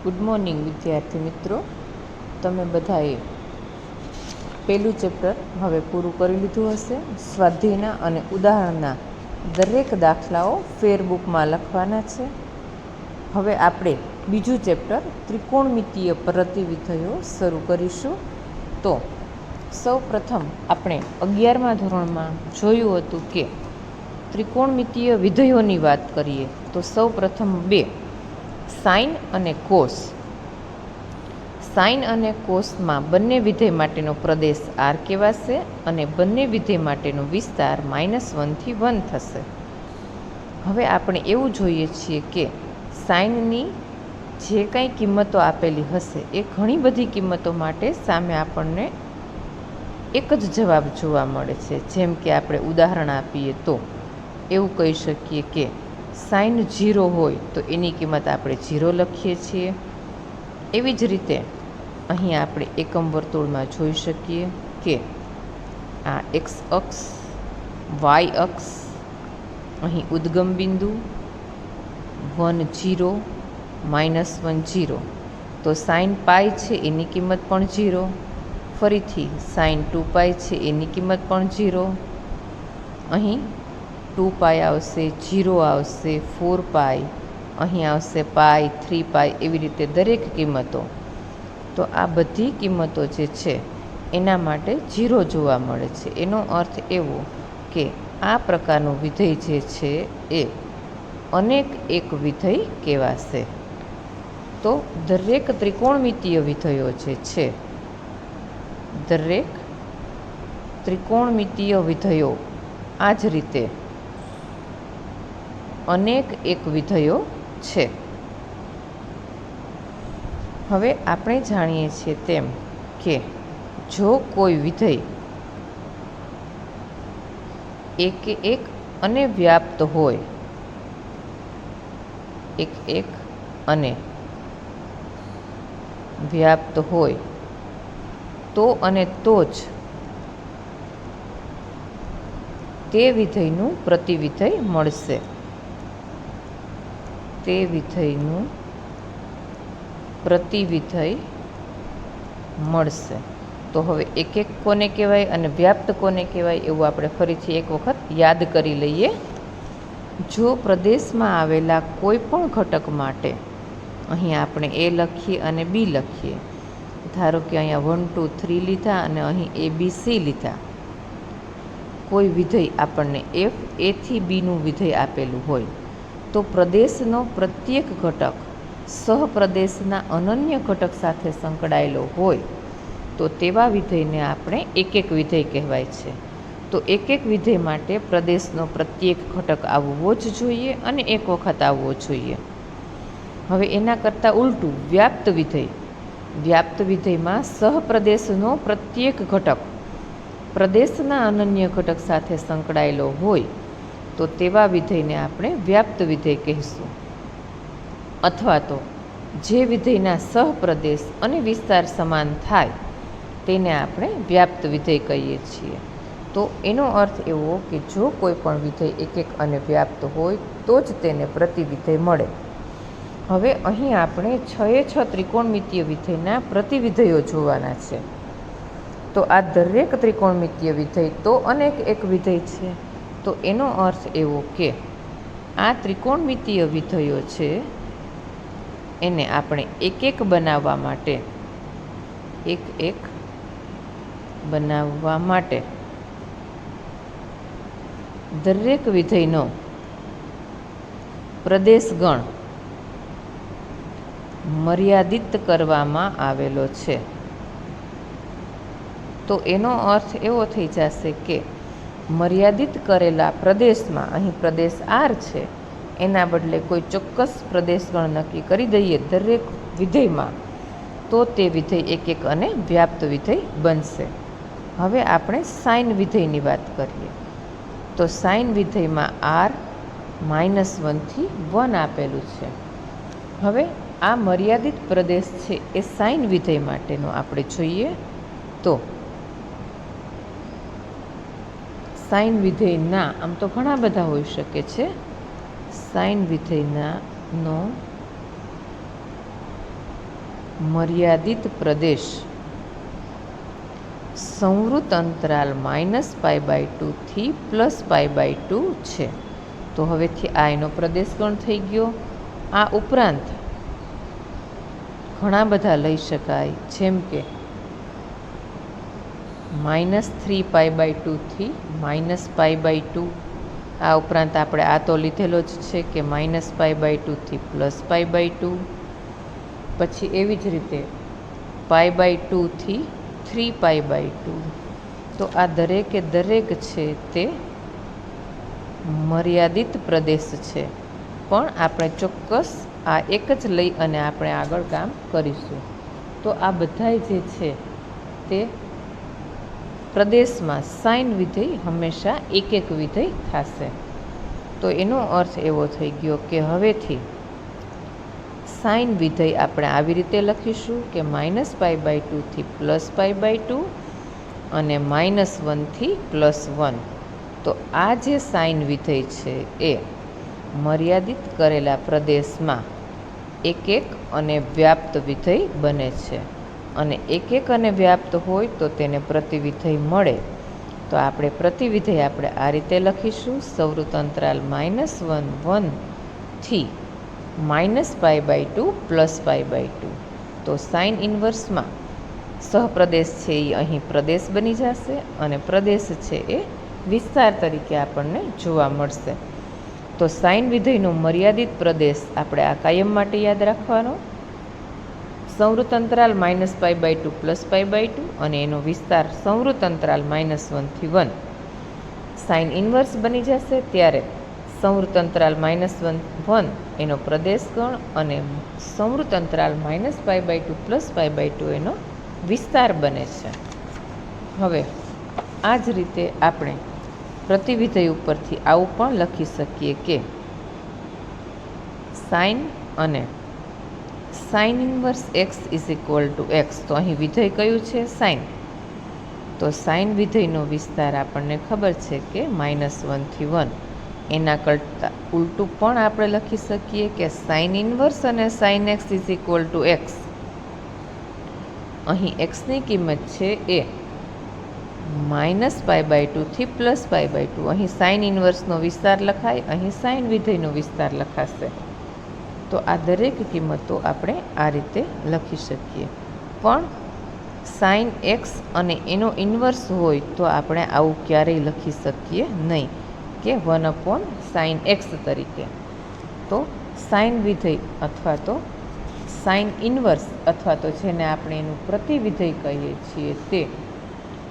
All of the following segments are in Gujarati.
ગુડ મોર્નિંગ વિદ્યાર્થી મિત્રો, તમે બધાએ પહેલું ચેપ્ટર હવે પૂરું કરી લીધું હશે. સ્વાધ્યાયના અને ઉદાહરણના દરેક દાખલાઓ ફેરબુકમાં લખવાના છે. હવે આપણે બીજું ચેપ્ટર ત્રિકોણમિતીય પ્રતિવિધયો શરૂ કરીશું. તો સૌ પ્રથમ આપણે 11મા ધોરણમાં જોયું હતું કે ત્રિકોણમિતીય વિધયોની વાત કરીએ તો સૌ પ્રથમ બે સાઇન અને કોસ. સાઇન અને કોસમાં બંને વિધેય માટેનો પ્રદેશ આર કહેવાશે અને બંને વિધેય માટેનો વિસ્તાર -1 થી 1 થશે. હવે આપણે એવું જોઈએ છીએ કે સાઇનની જે કંઈ કિંમતો આપેલી હશે એ ઘણી બધી કિંમતો માટે સામે આપણને એક જ જવાબ જોવા મળે છે. જેમ કે આપણે ઉદાહરણ આપીએ તો એવું કહી શકીએ કે સાઇન 0 હોય તો એની કિંમત આપણે 0 લખીએ છીએ. એવી જ રીતે અહીં આપણે એકમ વર્તુળમાં જોઈ શકીએ કે આ એક્સ અક્ષ, વાય અક્ષ, અહીં ઉદ્ગમ બિંદુ 1 0 -1 0, તો સાઇન પાઈ છે એની કિંમત પણ 0. ફરીથી સાઇન 2π છે એની કિંમત પણ 0. અહીં 2π આવશે, 0 આવશે, 4π, અહીં આવશે પાઈ, 3π, એવી રીતે દરેક કિંમતો. તો આ બધી કિંમતો જે છે એના માટે 0 જોવા મળે છે. એનો અર્થ એવો કે આ પ્રકારનું વિધેય જે છે એ અનેક એક વિધેય કહેવાશે. તો દરેક ત્રિકોણમિતીય વિધેયો જે છે, દરેક ત્રિકોણમિતીય વિધેયો આ જ રીતે અનેક એક વિધેયો છે. હવે આપણે જાણીએ છીએ તેમ કે જો કોઈ વિધેય એક એક અને વ્યાપ્ત હોય, એક એક અને વ્યાપ્ત હોય તો અને તો જ તે વિધેયનું પ્રતિવિધેય મળશે. તે વિધેયનું પ્રતિવિધેય મળશે. તો હવે એક એક કોને કહેવાય અને વ્યાપ્ત કોને કહેવાય એવું આપણે ફરીથી એક વખત યાદ કરી લઈએ. જો પ્રદેશમાં આવેલા કોઈ પણ ઘટક માટે અહીં આપણે એ લખીએ અને બી લખીએ, ધારો કે અહીંયા 1 2 3 લીધા અને અહીં ABC લીધા. કોઈ વિધેય આપણને એફ એ થી બીનું વિધેય આપેલું હોય તો પ્રદેશનો પ્રત્યેક ઘટક સહપ્રદેશના અનન્ય ઘટક સાથે સંકળાયેલો હોય તો તેવા વિધેયને આપણે એક એક વિધેય કહેવાય છે. તો એક એક વિધેય માટે પ્રદેશનો પ્રત્યેક ઘટક આવવો જ જોઈએ અને એક વખત આવવો જોઈએ. હવે એના કરતાં ઉલટું વ્યાપ્ત વિધેય. વ્યાપ્ત વિધેયમાં સહપ્રદેશનો પ્રત્યેક ઘટક પ્રદેશના અનન્ય ઘટક સાથે સંકળાયેલો હોય તો તેવા વિધેયને આપણે વ્યાપ્ત વિધેય કહીશું. અથવા તો જે વિધેયના સહપ્રદેશ અને વિસ્તાર સમાન થાય તેને આપણે વ્યાપ્ત વિધેય કહીએ છીએ. તો એનો અર્થ એવો કે જો કોઈ પણ વિધેય એક એક અને વ્યાપ્ત હોય તો જ તેને પ્રતિવિધેય મળે. હવે અહીં આપણે 6 ત્રિકોણમિતીય વિધેયના પ્રતિવિધેયો જોવાના છે. તો આ દરેક ત્રિકોણમિતીય વિધેય તો અનેક એક વિધેય છે. તો એનો અર્થ એવો કે આ ત્રિકોણમિતીય વિધેયો છે એને આપણે એક એક બનાવવા માટે, એક એક બનાવવા માટે દરેક વિધેયનો પ્રદેશગણ મર્યાદિત કરવામાં આવેલો છે. તો એનો અર્થ એવો થઈ જશે કે મર્યાદિત કરેલા પ્રદેશમાં, અહીં પ્રદેશ આર છે, એના બદલે કોઈ ચોક્કસ પ્રદેશગણ નક્કી કરી દઈએ દરેક વિધેયમાં તો તે વિધેય એક એક અને વ્યાપ્ત વિધેય બનશે. હવે આપણે સાઇન વિધેયની વાત કરીએ તો સાઇન વિધેયમાં આર -1 થી 1 આપેલું છે. હવે આ મર્યાદિત પ્રદેશ છે એ સાઇન વિધેય માટેનો આપણે જોઈએ તો સાઇન વિધેયના આમ તો ઘણા બધા હોઈ શકે છે. સાઇન વિધેયનો મર્યાદિત પ્રદેશ સંવૃત અંતરાલ -π/2 થી +π/2 છે. તો હવેથી આ એનો પ્રદેશ ગણ થઈ ગયો. આ ઉપરાંત ઘણા બધા લઈ શકાય, જેમ કે -3π/2 થી -π/2. આ ઉપરાંત આપણે આ તો લીધેલો જ છે કે -π/2 થી +π/2. પછી એવી જ રીતે π/2 થી 3π/2. તો આ દરેકે દરેક છે તે મર્યાદિત પ્રદેશ છે, પણ આપણે ચોક્કસ આ એક જ લઈ અને આપણે આગળ કામ કરીશું. તો આ બધાય જે છે તે પ્રદેશમાં સાઇન વિધેય હંમેશા એક એક વિધેય થશે. તો એનો અર્થ એવો થઈ ગયો કે હવેથી સાઇન વિધેય આપણે આવી રીતે લખીશું કે -π/2 થી +π/2 અને -1 થી +1. તો આ જે સાઇન વિધેય છે એ મર્યાદિત કરેલા પ્રદેશમાં એક એક અને વ્યાપ્ત વિધેય બને છે. અને એક એક અને વ્યાપ્ત હોય તો તેને પ્રતિવિધેય મળે. તો આપણે પ્રતિવિધેય આપણે આ રીતે લખીશું: સંવૃત અંતરાલ -1 થી -π/2 +π/2. તો સાઇન ઇન્વર્સમાં સહપ્રદેશ છે એ અહીં પ્રદેશ બની જશે અને પ્રદેશ છે એ વિસ્તાર તરીકે આપણને જોવા મળશે. તો સાઇન વિધેયનો મર્યાદિત પ્રદેશ આપણે આ કાયમ માટે યાદ રાખવાનો: સંવૃત અંતરાલ -π/2 +π/2 અને એનો વિસ્તાર સંવૃત અંતરાલ -1 થી 1. સાઇન ઇન્વર્સ બની જશે ત્યારે સંવૃત અંતરાલ -1 એનો પ્રદેશ ગણ અને સંવૃત અંતરાલ -π/2 +π/2 એનો વિસ્તાર બને છે. હવે આ જ રીતે આપણે પ્રતિવિધેય ઉપરથી આવું પણ લખી શકીએ કે સાઇન અને સાઇન ઇન્વર્સ x = x. તો અહીં વિધેય કયું છે? સાઇન. તો સાઇન વિધેયનો વિસ્તાર આપણને ખબર છે કે -1 થી 1. એના કરતાં ઉલટું પણ આપણે લખી શકીએ કે સાઇન ઇન્વર્સ અને સાઇન x = x. અહીં xની કિંમત છે એ -π/2 થી +π/2. અહીં સાઇન ઇન્વર્સનો વિસ્તાર લખાય, અહીં સાઇન વિધેયનો વિસ્તાર લખાશે. તો આ દરેક કિંમતો આપણે આ રીતે લખી શકીએ. પણ સાઇન x અને એનો ઇન્વર્સ હોય તો આપણે આવું ક્યારેય લખી શકીએ નહીં કે 1/sin x તરીકે. તો સાઇન વિધેય અથવા તો સાઇન ઇન્વર્સ અથવા તો જેને આપણે એનું પ્રતિવિધેય કહીએ છીએ તે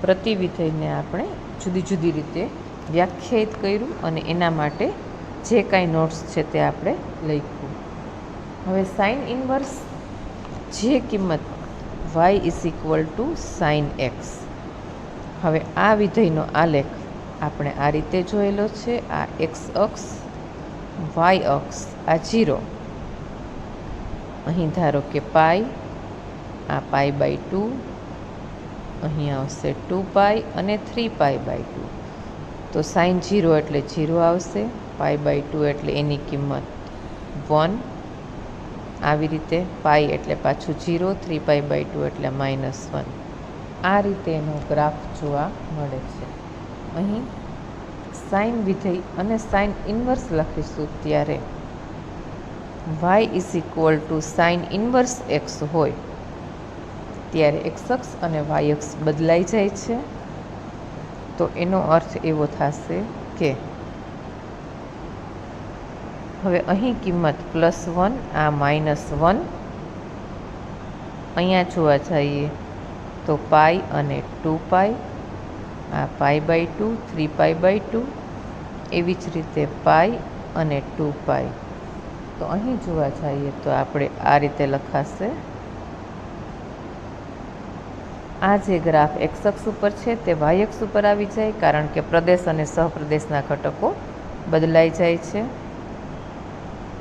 પ્રતિવિધેયને આપણે જુદી જુદી રીતે વ્યાખ્યાયિત કર્યું અને એના માટે જે કાંઈ નોટ્સ છે તે આપણે લખ્યું. હવે સાઇન ઇન્વર્સ જે કિંમત y = sin x. હવે આ વિધેયનો આલેખ આપણે આ રીતે જોયેલો છે. આ x અક્ષ, y અક્ષ, આ 0. અહીં ધારો કે પાઈ, આ π/2, અહીં આવશે 2π અને 3π/2. તો સાઇન 0 એટલે 0 આવશે, π/2 એટલે એની કિંમત 1. આવી રીતે પાઈ એટલે પાછું 0, 3π/2 એટલે -1. આ રીતે એનો ગ્રાફ જોવા મળે છે. અહીં સાઇન વિધેય અને સાઇન ઇન્વર્સ લખીશું ત્યારે y = sin ઇન્વર્સ x હોય ત્યારે x અક્ષ અને y અક્ષ બદલાઈ જાય છે. તો એનો અર્થ એવો થશે કે હવે અહીં કિંમત +1, આ -1. અહીંયા જોવા જઈએ તો પાઈ અને 2π, આ π/2, 3π/2. એવી જ રીતે પાઈ અને 2π. તો અહીં જોવા જઈએ તો આપણે આ રીતે લખાશે. આ જે ગ્રાફ x અક્ષ ઉપર છે તે y અક્ષ ઉપર આવી જાય, કારણ કે પ્રદેશ અને સહપ્રદેશના ઘટકો બદલાઈ જાય છે.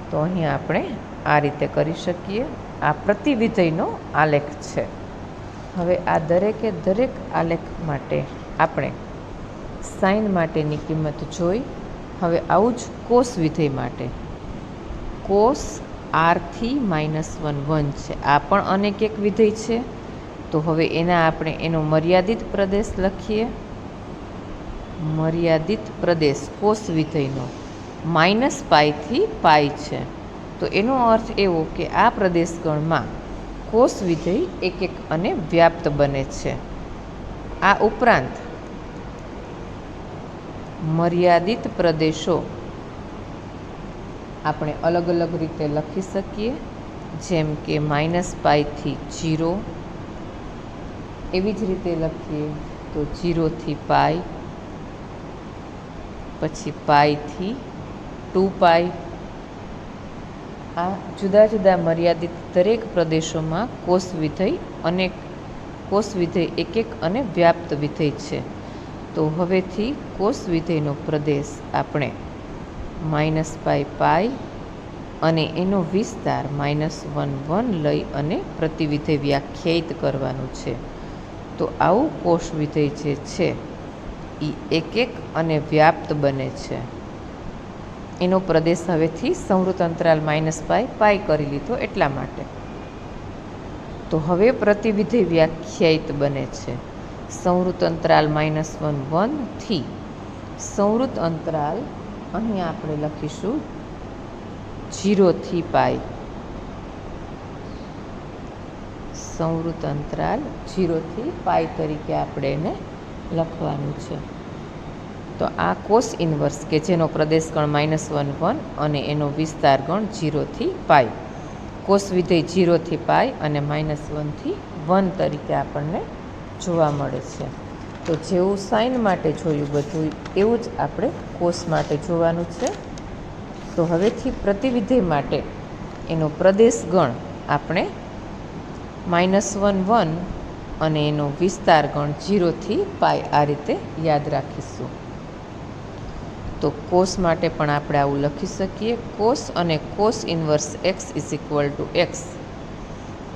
તો અહીં આપણે આ રીતે કરી શકીએ. આ પ્રતિવિધેયનો આલેખ છે. હવે આ દરેકે દરેક આલેખ માટે આપણે સાઇન માટેની કિંમત જોઈ. હવે આવું જ કોસ વિધેય માટે કોસ આરથી -1 છે. આ પણ અનેક એક વિધેય છે. તો હવે આપણે એનો મર્યાદિત પ્રદેશ લખીએ. મર્યાદિત પ્રદેશ કોસ વિધેયનો -π થી π છે. તો એનો અર્થ એવો કે આ પ્રદેશગણમાં કોસ વિધેય એકક અને વ્યાપ્ત બને છે. આ ઉપરાંત મર્યાદિત પ્રદેશો આપણે અલગ અલગ રીતે લખી શકીએ, જેમ કે -π થી 0. એવી જ રીતે લખીએ તો 0 થી π, પછી π થી 2π. આ જુદા જુદા મર્યાદિત દરેક પ્રદેશોમાં કોસ વિધેય એકક અને વ્યાપ્ત વિધેય છે. તો હવેથી કોસ વિધેયનો પ્રદેશ આપણે -π અને એનો વિસ્તાર -1 લઈ અને પ્રતિવિધેય વ્યાખ્યાયિત કરવાનું છે. તો આવું કોસ વિધેય જે છે એ એકક અને વ્યાપ્ત બને છે. એનો પ્રદેશ હવેથી સંવૃત અંતરાલ -π કરી લીધો એટલા માટે. તો હવે પ્રતિવિધેય વ્યાખ્યાયિત બને છે સંવૃત અંતરાલ -1 થી સંવૃત અંતરાલ, અહીં આપણે લખીશું 0 થી π. સંવૃત અંતરાલ 0 થી π તરીકે આપણે એને લખવાનું છે. તો આ કોસ ઇન્વર્સ કે જેનો પ્રદેશગણ -1 અને એનો વિસ્તાર ગણ 0 થી π. કોસ વિધેય 0 થી π અને -1 થી 1 તરીકે આપણને જોવા મળે છે. તો જેવું સાઇન માટે જોયું બધું એવું જ આપણે કોસ માટે જોવાનું છે. તો હવેથી પ્રતિવિધેય માટે એનો પ્રદેશગણ આપણે -1 અને એનો વિસ્તાર ગણ 0 થી π આ રીતે યાદ રાખીશું. તો કોસ માટે પણ આપણે આવું લખી શકીએ. કોસ અને કોસ ઇન્વર્સ x = x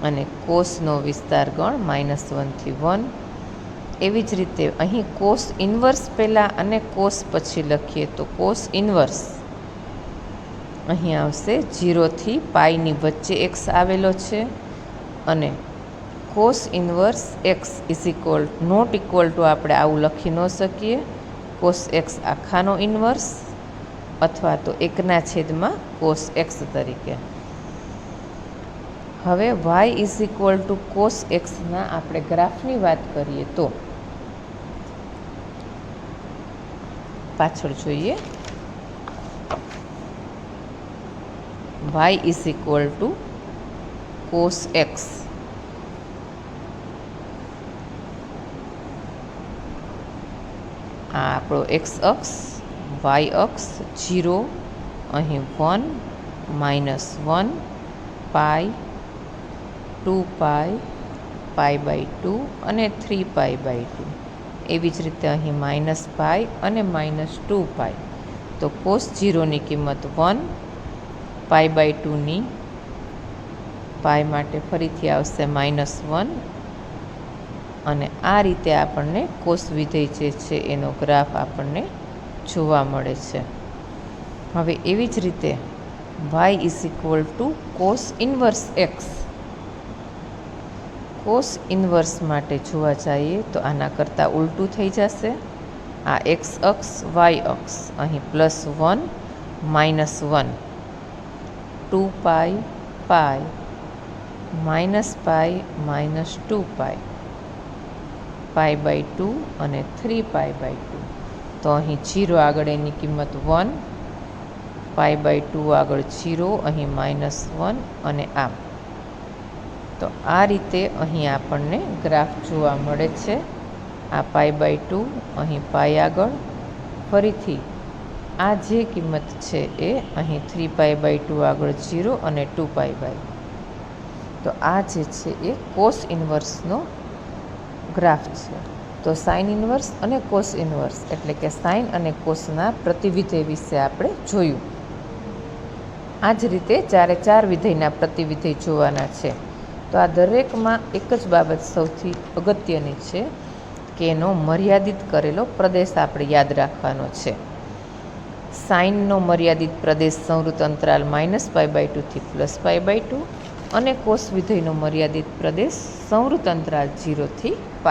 અને કોસનો વિસ્તાર ગણ -1 થી 1. એવી જ રીતે અહીં કોસ ઇન્વર્સ પહેલાં અને કોસ પછી લખીએ તો કોસ ઇન્વર્સ અહીં આવશે 0 થી πની વચ્ચે x આવેલો છે અને કોસ ઇન્વર્સ x ≠ આપણે આવું લખી ન શકીએ. કોસ x આખાનો ઇન્વર્સ અથવા તો 1/, કોસ x તરીકે. હવે y = કોસ xના આપણે ગ્રાફની વાત કરીએ તો પાછળ જોઈએ. y = cos x. આ આપણો x અક્ષ, y અક્ષ 0, અહીં 1, -1, π, 2π, π/2 અને 3π/2. એવી જ રીતે અહીં -π અને -2π. તો કોસ 0ની કિંમત 1, π/2ની π માટે ફરીથી આવશે -1 અને આ રીતે આપણને કોસ વિધેય જે છે એનો ગ્રાફ આપણને જોવા મળે છે. હવે એવી જ રીતે y = cos inverse x. Cos inverse માટે જોવા જઈએ તો આના કરતાં ઉલટું થઈ જશે. આ x અક્ષ, y અક્ષ, અહીં +1, -1, 2π, π, -π, -2π, π/2 અને 3π/2. તો અહીં 0 આગળ એની કિંમત 1, π/2 આગળ 0, અહીં -1 અને આમ. તો આ રીતે અહીં આપણને ગ્રાફ જોવા મળે છે. આ π/2, અહીં π આગળ, ફરીથી આ જે કિંમત છે એ અહીં 3π/2 આગળ 0 અને 2π/. તો આ જે છે એ કોસ ઇન્વર્સનો ગ્રાફ છે. તો સાઇન ઇન્વર્સ અને કોસ ઇન્વર્સ એટલે કે સાઇન અને કોસના પ્રતિવિધેય વિશે આપણે જોયું. આ જ રીતે 4 વિધેયના પ્રતિવિધેય જોવાના છે. તો આ દરેકમાં એક જ બાબત સૌથી અગત્યની છે કે એનો મર્યાદિત કરેલો પ્રદેશ આપણે યાદ રાખવાનો છે. સાઇનનો મર્યાદિત પ્રદેશ સંવૃત અંતરાલ -π/2 થી +π/2 અને કોસ વિધેયનો મર્યાદિત પ્રદેશ સંવૃત અંતરાલ 0 થી π.